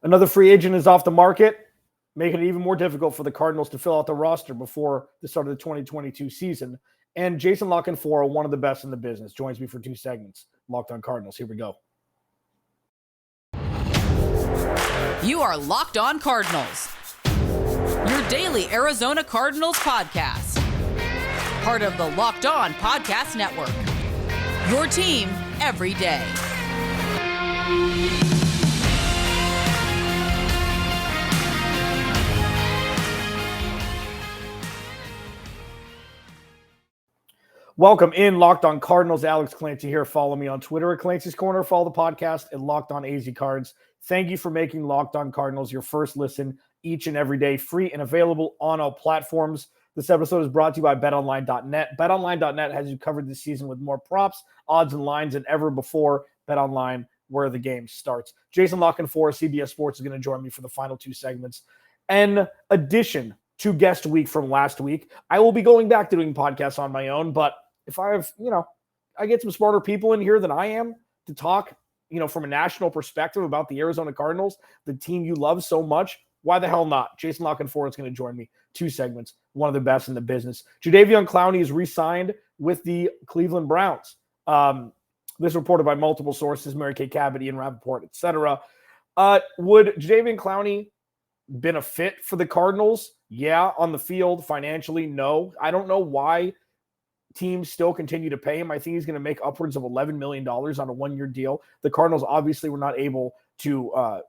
Another free agent is off the market, making it even more difficult for the Cardinals to fill out the roster before the start of the 2022 season. And Jason La Canfora, one of the best in the business, joins me for 2 segments. Locked On Cardinals. Here we go. You are Locked On Cardinals, your daily Arizona Cardinals podcast. Part of the Locked On Podcast Network, your team every day. Welcome in Locked On Cardinals. Alex Clancy here. Follow me on Twitter at Clancy's Corner. Follow the podcast at Locked On AZ Cards. Thank you for making Locked On Cardinals your first listen each and every day, free and available on all platforms. This episode is brought to you by BetOnline.net. BetOnline.net has you covered this season with more props, odds, and lines than ever before. BetOnline, where the game starts. Jason La Canfora, CBS Sports, is going to join me for the final 2 segments. In addition to guest week from last week, I will be going back to doing podcasts on my own, but if I have, I get some smarter people in here than I am to talk, from a national perspective about the Arizona Cardinals, the team you love so much, why the hell not? Jason La Canfora is going to join me. 2 segments, one of the best in the business. Jadeveon Clowney is re-signed with the Cleveland Browns. This reported by multiple sources, Mary Kay Cabot, Ian Rappaport, etc. Would Jadeveon Clowney been a fit for the Cardinals? Yeah. On the field, financially, no. I don't know why teams still continue to pay him. I think he's going to make upwards of $11 million on a 1-year deal. The Cardinals obviously were not able to,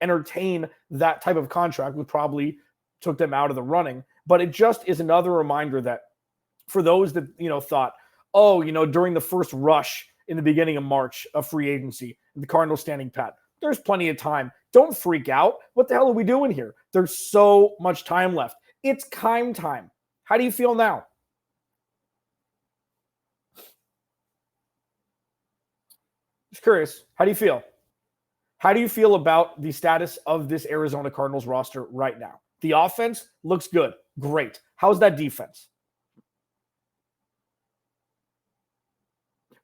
entertain that type of contract, which probably took them out of the running. But it just is another reminder that for those that, thought, during the first rush in the beginning of March of free agency, the Cardinals standing pat, there's plenty of time. Don't freak out. What the hell are we doing here? There's so much time left. It's Keim time. How do you feel now? Just curious. How do you feel? How do you feel about the status of this Arizona Cardinals roster right now? The offense looks good. Great. How's that defense?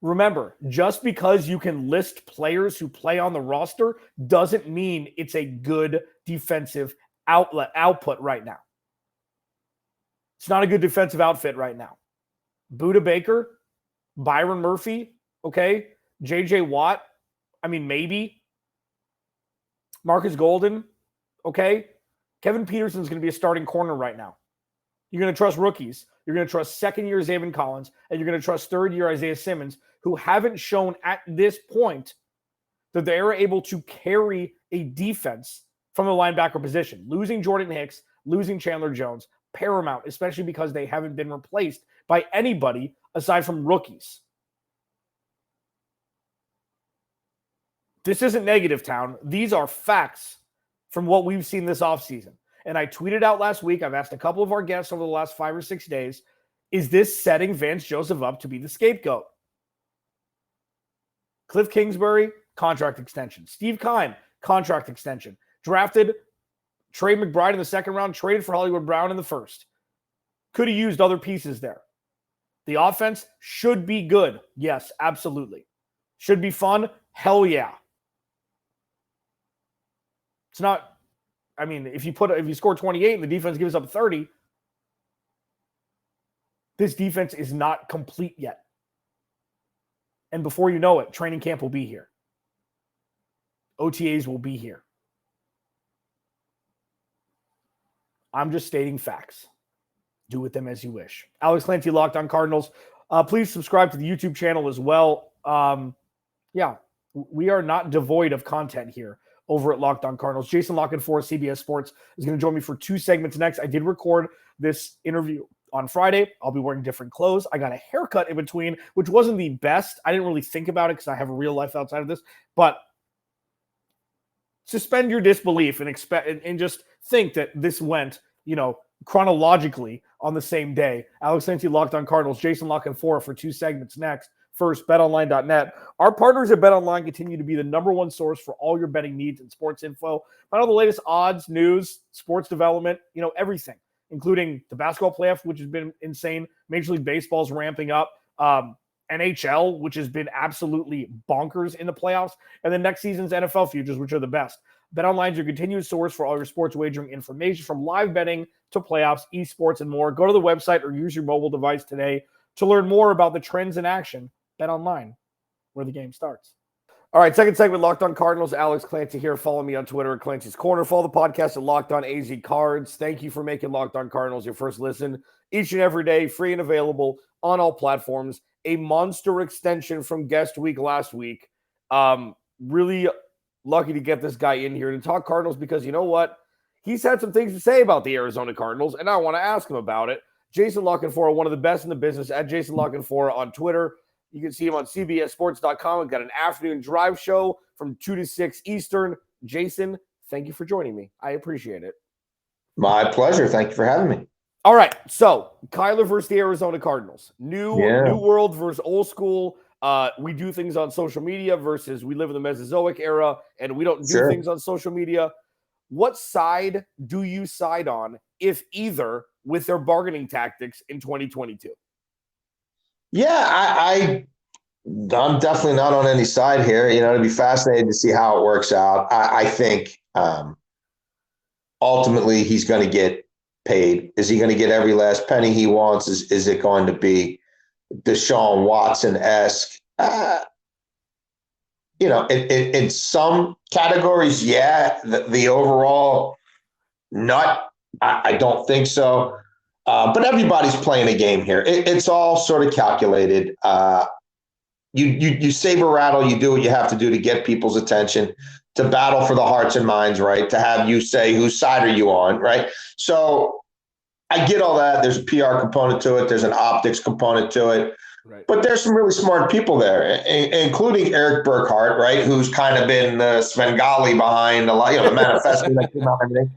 Remember, just because you can list players who play on the roster doesn't mean it's a good defensive output right now. It's not a good defensive outfit right now. Budda Baker, Byron Murphy, okay, J.J. Watt, maybe. Marcus Golden, okay. Kevin Peterson's going to be a starting corner right now. You're going to trust rookies. You're going to trust second-year Zaven Collins, and you're going to trust third-year Isaiah Simmons, who haven't shown at this point that they are able to carry a defense from the linebacker position. Losing Jordan Hicks, losing Chandler Jones, paramount, especially because they haven't been replaced by anybody aside from rookies. This isn't negative town. These are facts from what we've seen this offseason. And I tweeted out last week, I've asked a couple of our guests over the last 5 or 6 days, is this setting Vance Joseph up to be the scapegoat? Cliff Kingsbury, contract extension. Steve Keim, contract extension. Drafted Trey McBride in the 2nd round, traded for Hollywood Brown in the 1st. Could have used other pieces there. The offense should be good. Yes, absolutely. Should be fun. Hell yeah. It's not, if you score 28 and the defense gives up 30, this defense is not complete yet. And before you know it, training camp will be here. OTAs will be here. I'm just stating facts. Do with them as you wish. Alex Clancy, Locked On Cardinals. Please subscribe to the YouTube channel as well. We are not devoid of content here over at Locked On Cardinals. Jason La Canfora, CBS Sports, is going to join me for 2 segments next. I did record this interview on Friday. I'll be wearing different clothes. I got a haircut in between, which wasn't the best. I didn't really think about it because I have a real life outside of this. But suspend your disbelief and expect and just think that this went, chronologically on the same day. Alex Clancy, Locked On Cardinals. Jason La Canfora for 2 segments next. First, BetOnline.net. Our partners at BetOnline continue to be the number one source for all your betting needs and sports info. Find all the latest odds, news, sports development, everything, including the basketball playoff, which has been insane. Major League Baseball's ramping up. NHL, which has been absolutely bonkers in the playoffs. And then next season's NFL futures, which are the best. BetOnline is your continued source for all your sports wagering information, from live betting to playoffs, esports, and more. Go to the website or use your mobile device today to learn more about the trends in action. BetOnline, where the game starts. All right, second segment, Locked On Cardinals. Alex Clancy here. Follow me on Twitter at Clancy's Corner. Follow the podcast at Locked On AZ Cards. Thank you for making Locked On Cardinals your first listen each and every day, free and available on all platforms. A monster extension from guest week last week. Really lucky to get this guy in here to talk Cardinals because you know what? He's had some things to say about the Arizona Cardinals, and I want to ask him about it. Jason Canfora, one of the best in the business, at Jason Canfora on Twitter. You can see him on CBSSports.com. We've got an afternoon drive show from 2 to 6 Eastern. Jason, thank you for joining me. I appreciate it. My pleasure. Thank you for having me. All right, so Kyler versus the Arizona Cardinals. New world versus old school. We do things on social media versus we live in the Mesozoic era, and we don't do things on social media. What side do you side on, if either, with their bargaining tactics in 2022? Yeah, I'm definitely not on any side here. You know, it'd be fascinating to see how it works out. I think ultimately he's going to get paid. Is he going to get every last penny he wants? Is it going to be Deshaun Watson-esque? You know, in some categories, yeah. The overall nut, I don't think so. But everybody's playing a game here. It's all sort of calculated. You saber rattle, you do what you have to do to get people's attention, to battle for the hearts and minds, right? To have you say, whose side are you on, right? So I get all that. There's a PR component to it. There's an optics component to it. Right. But there's some really smart people there, including Eric Burkhart, right? Who's kind of been the Svengali behind the manifesto that came out and everything.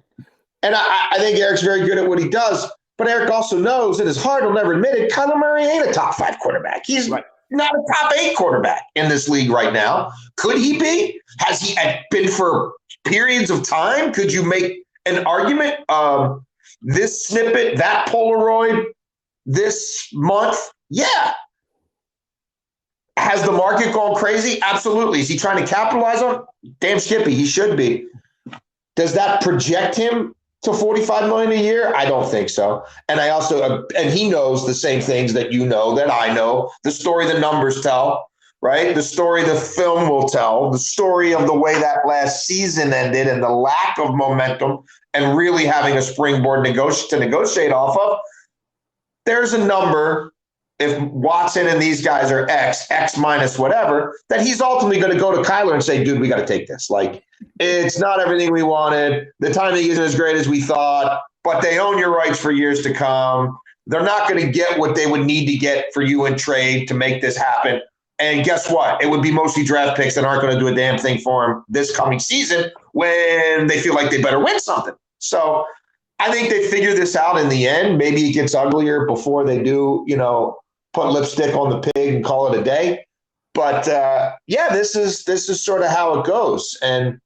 And I think Eric's very good at what he does. But Eric also knows in his heart, he'll never admit it, Kyler Murray ain't a top 5 quarterback. He's not a top 8 quarterback in this league right now. Could he be? Has he been for periods of time? Could you make an argument of this snippet, that Polaroid, this month? Yeah. Has the market gone crazy? Absolutely. Is he trying to capitalize on it? Damn skippy, he should be. Does that project him to $45 million a year? I don't think so. And I also, and he knows the same things that you know, that I know. The story the numbers tell, right? The story the film will tell. The story of the way that last season ended and the lack of momentum and really having a springboard to negotiate off of. There's a number, if Watson and these guys are X minus whatever, that he's ultimately going to go to Kyler and say, dude, we got to take this. Like, it's not everything we wanted. The timing isn't as great as we thought, but they own your rights for years to come. They're not going to get what they would need to get for you in trade to make this happen. And guess what? It would be mostly draft picks that aren't going to do a damn thing for them this coming season when they feel like they better win something. So I think they figure this out in the end. Maybe it gets uglier before they do, put lipstick on the pig and call it a day. But this is sort of how it goes. And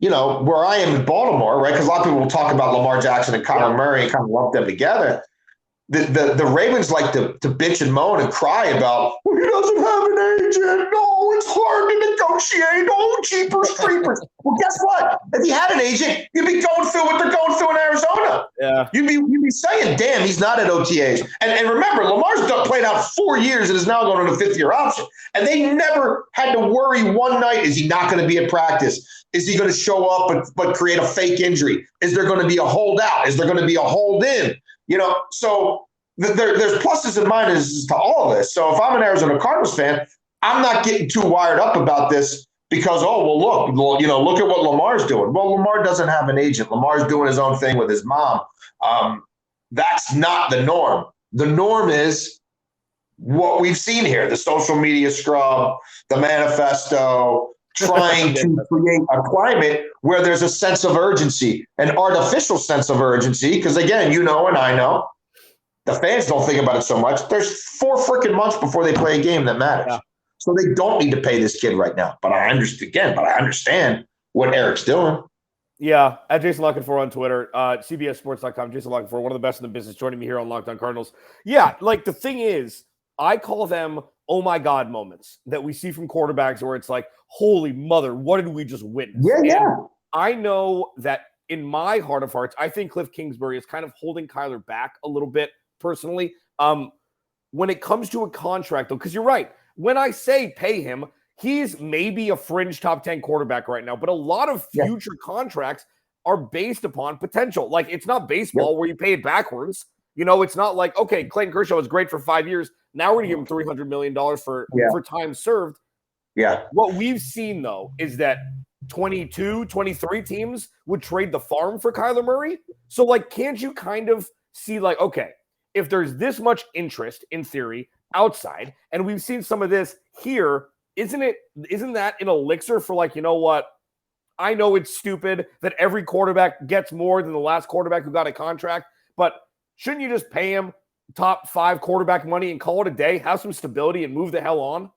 where I am in Baltimore, right? Because a lot of people will talk about Lamar Jackson and Kyler Murray and kind of lump them together. The Ravens like to bitch and moan and cry about, well, he doesn't have an agent. No, it's hard to negotiate. Oh, cheapers, creepers. Well, guess what? If he had an agent, you'd be going through what they're going through in Arizona. Yeah. You'd be saying, damn, he's not at OTAs. And remember, Lamar's played out 4 years and is now going on a 5th-year option. And they never had to worry one night, is he not going to be at practice? Is he going to show up but create a fake injury? Is there going to be a holdout? Is there going to be a hold in? So there's pluses and minuses to all of this. So if I'm an Arizona Cardinals fan, I'm not getting too wired up about this because, look at what Lamar's doing. Well, Lamar doesn't have an agent. Lamar's doing his own thing with his mom. That's not the norm. The norm is what we've seen here, the social media scrub, the manifesto, trying to create a climate where there's a sense of urgency, an artificial sense of urgency. Because again, and I know, the fans don't think about it so much. There's 4 freaking months before they play a game that matters. Yeah. So they don't need to pay this kid right now. But I understand what Eric's doing. Yeah, at Jason Canfora on Twitter, CBSSports.com, Jason Canfora, one of the best in the business, joining me here on Locked On Cardinals. Yeah, like the thing is, I call them oh my God moments that we see from quarterbacks where it's like, holy mother, what did we just witness? Yeah. I know that in my heart of hearts, I think Cliff Kingsbury is kind of holding Kyler back a little bit personally. When it comes to a contract, though, because you're right. When I say pay him, he's maybe a fringe top 10 quarterback right now, but a lot of future contracts are based upon potential. Like, it's not baseball where you pay it backwards. It's not like, okay, Clayton Kershaw was great for 5 years. Now we're going to give him $300 million for time served. Yeah. What we've seen, though, is that 22, 23 teams would trade the farm for Kyler Murray. So, like, can't you kind of see, like, okay, if there's this much interest, in theory, outside, and we've seen some of this here, isn't that an elixir for, like, you know what? I know it's stupid that every quarterback gets more than the last quarterback who got a contract, but shouldn't you just pay him top 5 quarterback money and call it a day, have some stability, and move the hell on?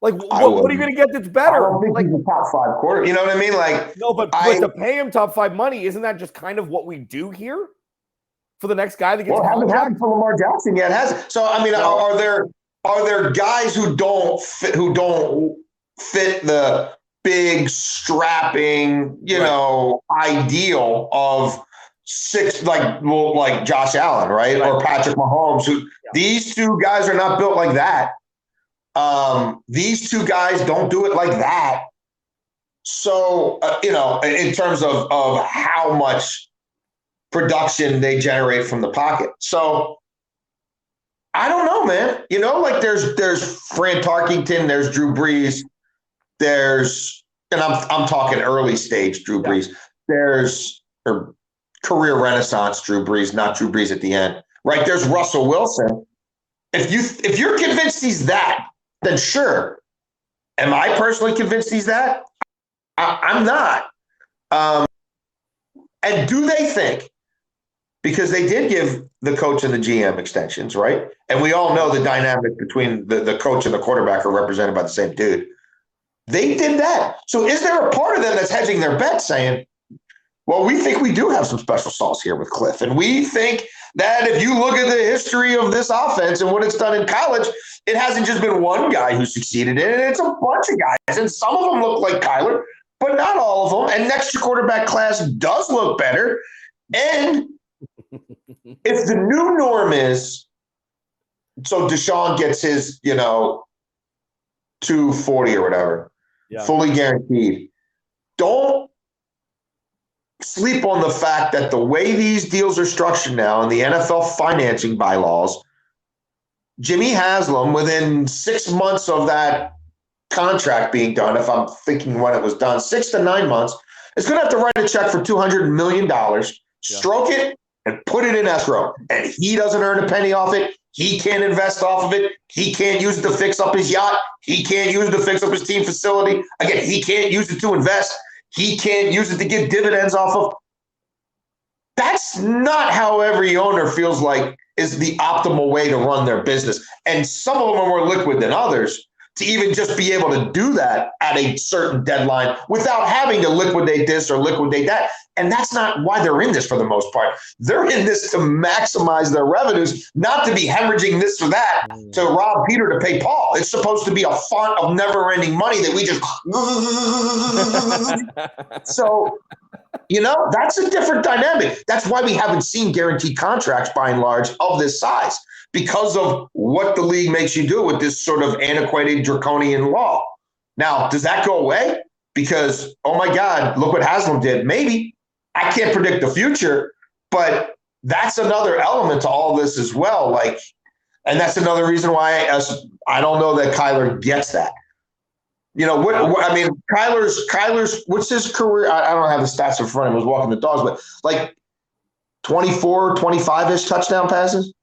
Like, what are you going to get that's better? I don't think he's a top 5 quarter. You know what I mean? Like, no, but to pay him top 5 money, isn't that just kind of what we do here for the next guy that gets a contract? It hasn't happened for Lamar Jackson yet, has it? So, I mean, are there guys who don't fit the big strapping, ideal of 6, like Josh Allen, right? Or Patrick Mahomes? These two guys are not built like that. These two guys don't do it like that. So, in terms of how much production they generate from the pocket. So I don't know, man. There's Fran Tarkington, there's Drew Brees, and I'm talking early stage Drew Brees. There's career renaissance Drew Brees, not Drew Brees at the end. Right? There's Russell Wilson. If you're convinced he's that, then sure. Am I personally convinced he's that? I'm not. And do they think, because they did give the coach and the GM extensions, right? And we all know the dynamic between the coach and the quarterback are represented by the same dude. They did that. So is there a part of them that's hedging their bet saying, well, we think we do have some special sauce here with Cliff. And we think that if you look at the history of this offense and what it's done in college, it hasn't just been one guy who succeeded in it. It's a bunch of guys. And some of them look like Kyler, but not all of them. And next year quarterback class does look better. And if the new norm is, so Deshaun gets his, 240 or whatever, fully guaranteed. Don't sleep on the fact that the way these deals are structured now in the NFL financing bylaws, Jimmy Haslam, within 6 months of that contract being done, if I'm thinking when it was done, 6 to 9 months, is going to have to write a check for $200 million, stroke it, and put it in escrow. And he doesn't earn a penny off it. He can't invest off of it. He can't use it to fix up his yacht. He can't use it to fix up his team facility. Again, he can't use it to invest. He can't use it to get dividends off of. That's not how every owner feels like is the optimal way to run their business. And some of them are more liquid than others to even just be able to do that at a certain deadline without having to liquidate this or liquidate that. And that's not why they're in this for the most part. They're in this to maximize their revenues, not to be hemorrhaging this or that to rob Peter to pay Paul. It's supposed to be a font of never-ending money that we just So, that's a different dynamic. That's why we haven't seen guaranteed contracts by and large of this size, because of what the league makes you do with this sort of antiquated draconian law. Now, does that go away? Because, oh my God, look what Haslam did. Maybe. I can't predict the future, but that's another element to all this as well. And that's another reason why I don't know that Kyler gets that. Kyler's, what's his career? I don't have the stats in front of him. I was walking the dogs, but like 24, 25-ish touchdown passes.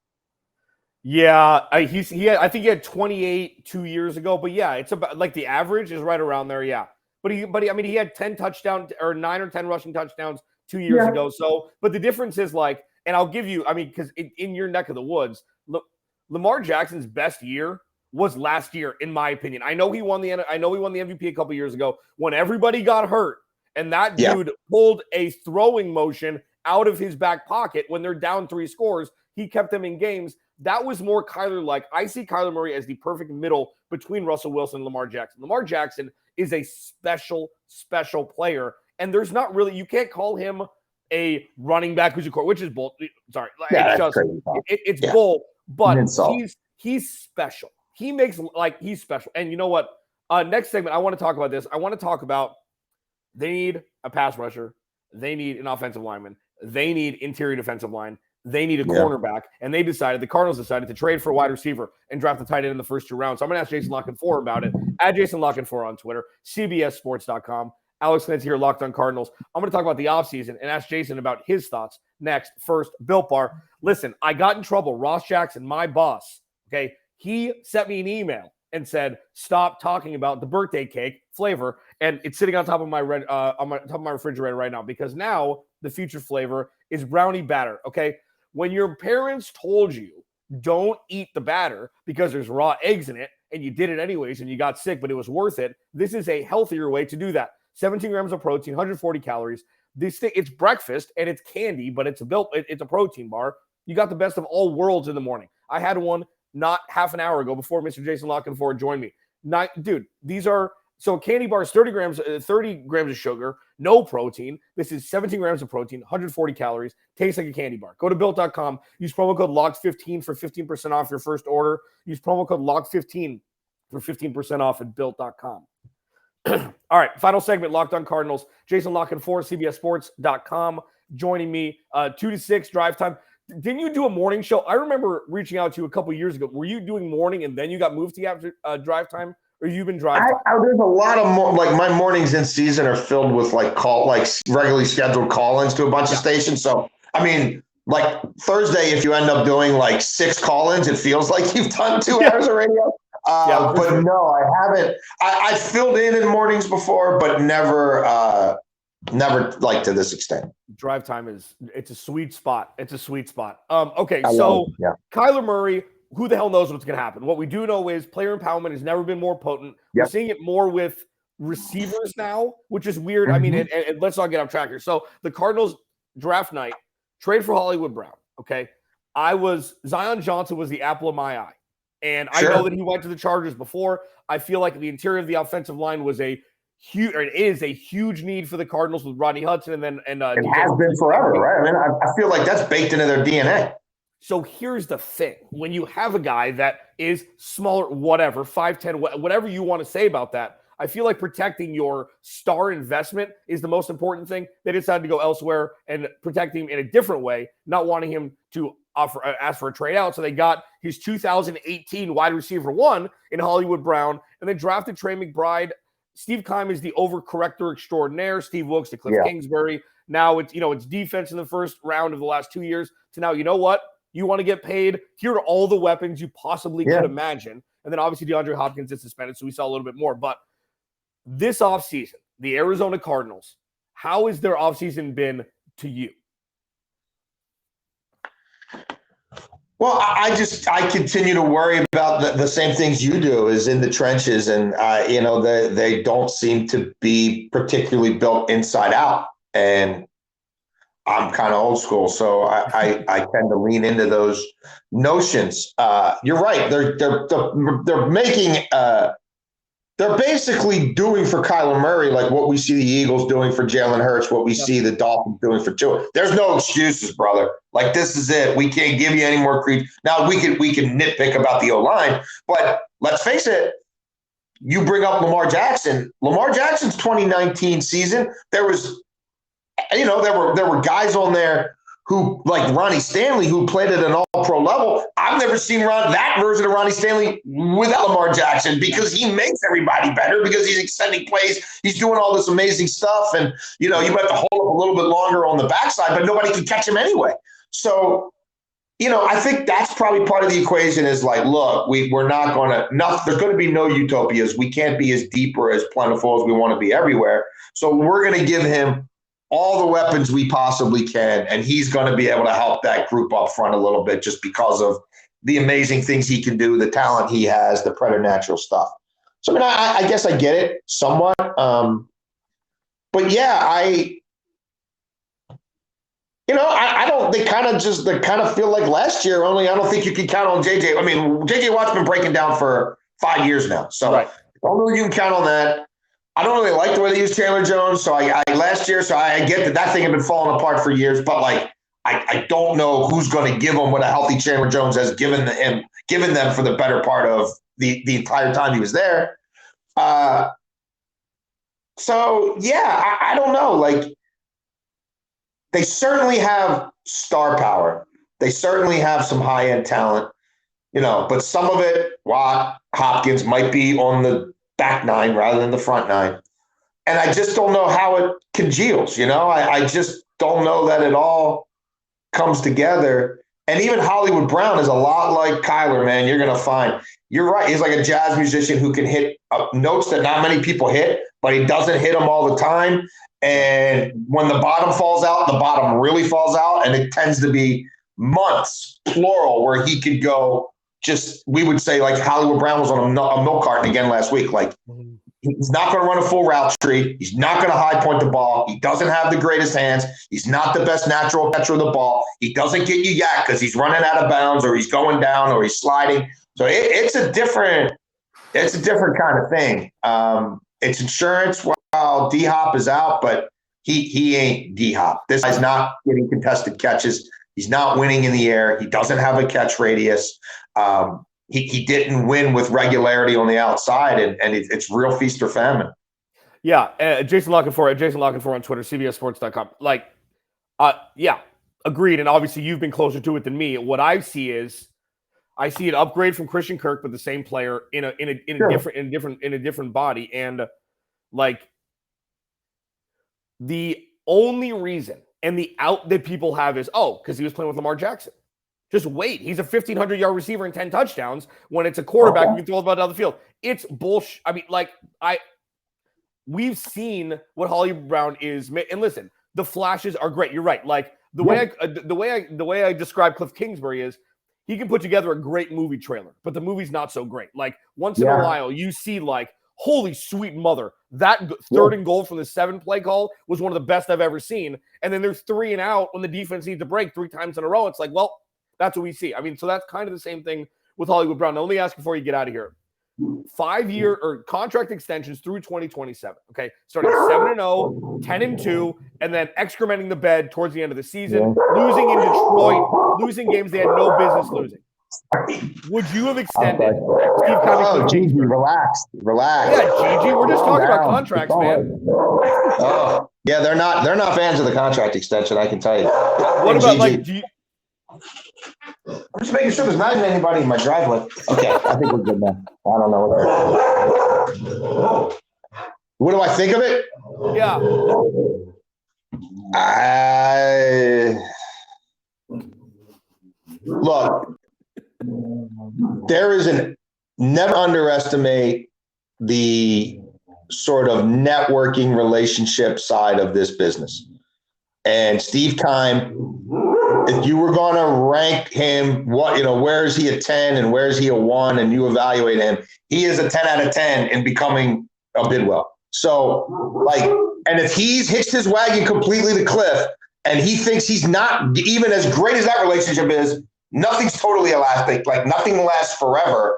Yeah, I think he had 28 2 years ago, but yeah, it's about like the average is right around there. Yeah, but he had 10 touchdowns or 9 or 10 rushing touchdowns 2 years ago. So, but the difference is and I'll give you, because in your neck of the woods, Lamar Jackson's best year was last year, in my opinion. I know he won the MVP a couple years ago when everybody got hurt, and that dude pulled a throwing motion out of his back pocket when they're down 3 scores. He kept them in games. that was more Kyler-like. I see Kyler Murray as the perfect middle between Russell Wilson and Lamar Jackson. Lamar Jackson is a special, special player. And there's not really, you can't call him a running back who's a core, which is bull. Sorry. It's bull, but he's special. He makes, he's special. And you know what? Next segment, I want to talk about this. I want to talk about they need a pass rusher. They need an offensive lineman. They need interior defensive line. They need a cornerback. And the Cardinals decided to trade for a wide receiver and draft the tight end in the first 2 rounds. So I'm going to ask Jason Lockenfor about it. At Jason Lockenfor on Twitter, CBSSports.com. Alex Clancy here, Locked On Cardinals. I'm going to talk about the offseason and ask Jason about his thoughts next. First, Built Bar. Listen, I got in trouble. Ross Jackson, my boss, okay, he sent me an email and said, stop talking about the birthday cake flavor. And it's sitting on top of my top of my refrigerator right now, because now the future flavor is brownie batter, okay? When your parents told you don't eat the batter because there's raw eggs in it, and you did it anyways and you got sick, but it was worth it, this is a healthier way to do that. 17 grams of protein, 140 calories. This thing, it's breakfast and it's candy, but it's a protein bar. You got the best of all worlds in the morning. I had one not half an hour ago before Mr. Jason Lockenfor joined me. These are, so a candy bar is 30 grams of sugar, no protein. This is 17 grams of protein, 140 calories, tastes like a candy bar. Go to Built.com, use promo code LOCKED15 for 15% off your first order. Use promo code LOCKED15 for 15% off at Built.com. All right, final segment, Locked On Cardinals. Jason Lockenfor, CBSSports.com, joining me, 2 to 6 drive time. Didn't you do a morning show? I remember reaching out to you a couple years ago. Were you doing morning and then you got moved to after drive time, or you've been drive time? There's a lot of my mornings in season are filled with regularly scheduled call-ins to a bunch of stations. So I mean, Thursday, if you end up doing 6 call-ins, it feels like you've done 2 hours of radio. But no, I haven't. I filled in mornings before, but never to this extent. Drive time it's a sweet spot. It's a sweet spot. Okay, so Kyler Murray, who the hell knows what's going to happen? What we do know is player empowerment has never been more potent. We're seeing it more with receivers now, which is weird. I mean, and let's not get off track here. So the Cardinals draft night, trade for Hollywood Brown. Okay, Zion Johnson was the apple of my eye. And I know that he went to the Chargers before. I feel like the interior of the offensive line was it is a huge need for the Cardinals with Rodney Hudson and it has been forever, right? I mean, I feel like that's baked into their DNA. So here's the thing: when you have a guy that is smaller, whatever, 5'10", whatever you want to say about that, I feel like protecting your star investment is the most important thing. They decided to go elsewhere and protect him in a different way, not wanting him to ask for a trade out. So they got his 2018 wide receiver 1 in Hollywood Brown, and they drafted Trey McBride. Steve Keim is the overcorrector extraordinaire. Steve Wilkes to Cliff Kingsbury. Now it's defense in the first round of the last 2 years. So now, you know what? You want to get paid. Here are all the weapons you possibly could imagine. And then obviously DeAndre Hopkins is suspended, so we saw a little bit more. But this offseason, the Arizona Cardinals, how has their offseason been to you? Well, I continue to worry about the same things you do, is in the trenches, and they don't seem to be particularly built inside out. And I'm kind of old school, so I tend to lean into those notions. You're right; they're making. They're basically doing for Kyler Murray like what we see the Eagles doing for Jalen Hurts, what we see the Dolphins doing for Tua. There's no excuses, brother. Like, this is it. We can't give you any more credit. Now, we can nitpick about the O-line, but let's face it. You bring up Lamar Jackson. Lamar Jackson's 2019 season, there were guys on there who, like Ronnie Stanley, who played at an all-pro level. I've never seen that version of Ronnie Stanley without Lamar Jackson, because he makes everybody better, because he's extending plays. He's doing all this amazing stuff. And, you have to hold up a little bit longer on the backside, but nobody can catch him anyway. So, I think that's probably part of the equation is like, look, we're not going to – there's going to be no utopias. We can't be as deep or as plentiful as we want to be everywhere. So we're going to give him all the weapons we possibly can, and he's going to be able to help that group up front a little bit just because of the amazing things he can do, the talent he has, the preternatural stuff. So, I mean, I guess I get it somewhat. But, yeah, I don't. They kind of feel like last year. Only I don't think you can count on JJ. I mean, JJ Watt's been breaking down for 5 years now, so Right. I don't know if you can count on that. I don't really like the way they use Chandler Jones. So I last year, so I get that thing had been falling apart for years. But like, I don't know who's going to give them what a healthy Chandler Jones has given them for the better part of the entire time he was there. So yeah, I don't know. Like, they certainly have star power. They certainly have some high-end talent, but some of it, Watt, Hopkins, might be on the back nine rather than the front nine. And I just don't know how it congeals, I just don't know that it all comes together. And even Hollywood Brown is a lot like Kyler, man. You're going to find. You're right. He's like a jazz musician who can hit notes that not many people hit, but he doesn't hit them all the time. And when the bottom falls out, the bottom really falls out. And it tends to be months, plural, where he could go we would say like Hollywood Brown was on a milk carton again last week. Like, he's not going to run a full route tree. He's not going to high point the ball. He doesn't have the greatest hands. He's not the best natural catcher of the ball. He doesn't get you yak because he's running out of bounds or he's going down or he's sliding. So it's a different kind of thing. It's insurance while D-Hop is out, but he ain't D-Hop. This guy's not getting contested catches. He's not winning in the air. He doesn't have a catch radius. He didn't win with regularity on the outside, and it's real feast or famine. Yeah, Jason Lockenfor on Twitter, CBSSports.com. Like, yeah, agreed. And obviously, you've been closer to it than me. What I see an upgrade from Christian Kirk, but the same player in a different body. And like, the only reason and the out that people have is because he was playing with Lamar Jackson. Just wait. He's a 1,500-yard receiver and 10 touchdowns when it's a quarterback who can throw the ball down the field. It's bullshit. I mean, like, we've seen what Hollywood Brown is. And listen, the flashes are great. You're right. Like, the way I describe Cliff Kingsbury is he can put together a great movie trailer, but the movie's not so great. Like, once in a while, you see like, holy sweet mother, that third and goal from the 7-play call was one of the best I've ever seen. And then there's 3 and out when the defense needs to break 3 times in a row. It's like, well, that's what we see. I mean, so that's kind of the same thing with Hollywood Brown. Now, let me ask before you get out of here. 5-year or contract extensions through 2027. Okay. Starting 7-0, 10-2, and then excrementing the bed towards the end of the season, losing in Detroit, losing games they had no business losing. Would you have extended Steve Cummings? Gigi, relax. Yeah, Gigi, we're just talking about contracts, man. Oh, yeah, they're not fans of the contract extension, I can tell you. What about Gigi, I'm just making sure there's not anybody in my driveway. Okay, I think we're good now. I don't know what do I think of it? Yeah. Look, never underestimate the sort of networking relationship side of this business. And Steve Keim, if you were going to rank him, where is he a 10 and where is he a 1, and you evaluate him, he is a 10 out of 10 in becoming a Bidwell. So, like, and if he's hitched his wagon completely to Cliff and he thinks he's not even as great as that relationship is, nothing's totally elastic, like nothing lasts forever,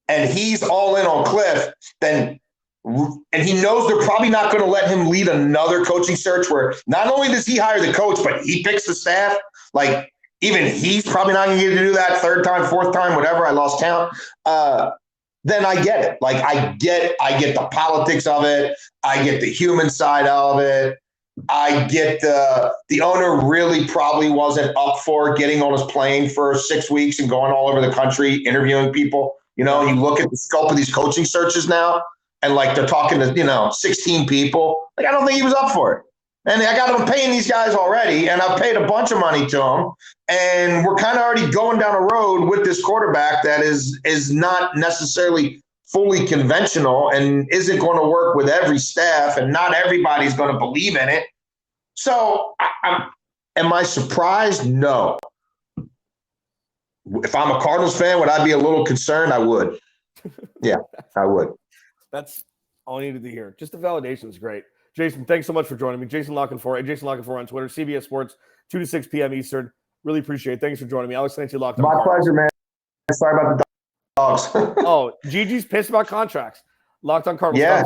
and he's all in on Cliff, then and he knows they're probably not going to let him lead another coaching search where not only does he hire the coach, but he picks the staff. Like, even he's probably not going to get to do that 3rd time, 4th time, whatever. I lost count. Then I get it. Like, I get the politics of it. I get the human side of it. I get the owner really probably wasn't up for getting on his plane for 6 weeks and going all over the country interviewing people. You look at the scope of these coaching searches now, and like they're talking to 16 people. Like, I don't think he was up for it. And I got him paying these guys already, and I've paid a bunch of money to them. And we're kind of already going down a road with this quarterback that is not necessarily fully conventional and isn't going to work with every staff, and not everybody's going to believe in it. So am I surprised? No. If I'm a Cardinals fan, would I be a little concerned? I would. Yeah, I would. That's all I needed to hear. Just the validation is great. Jason, thanks so much for joining me. Jason Canfora, Jason Canfora on Twitter, CBS Sports, 2 to 6 p.m. Eastern. Really appreciate it. Thanks for joining me. Alex Clancy, Locked On My Cardinals. pleasure, man. Sorry about the dogs. Oh, Gigi's pissed about contracts. Locked On Cardinals. Yeah.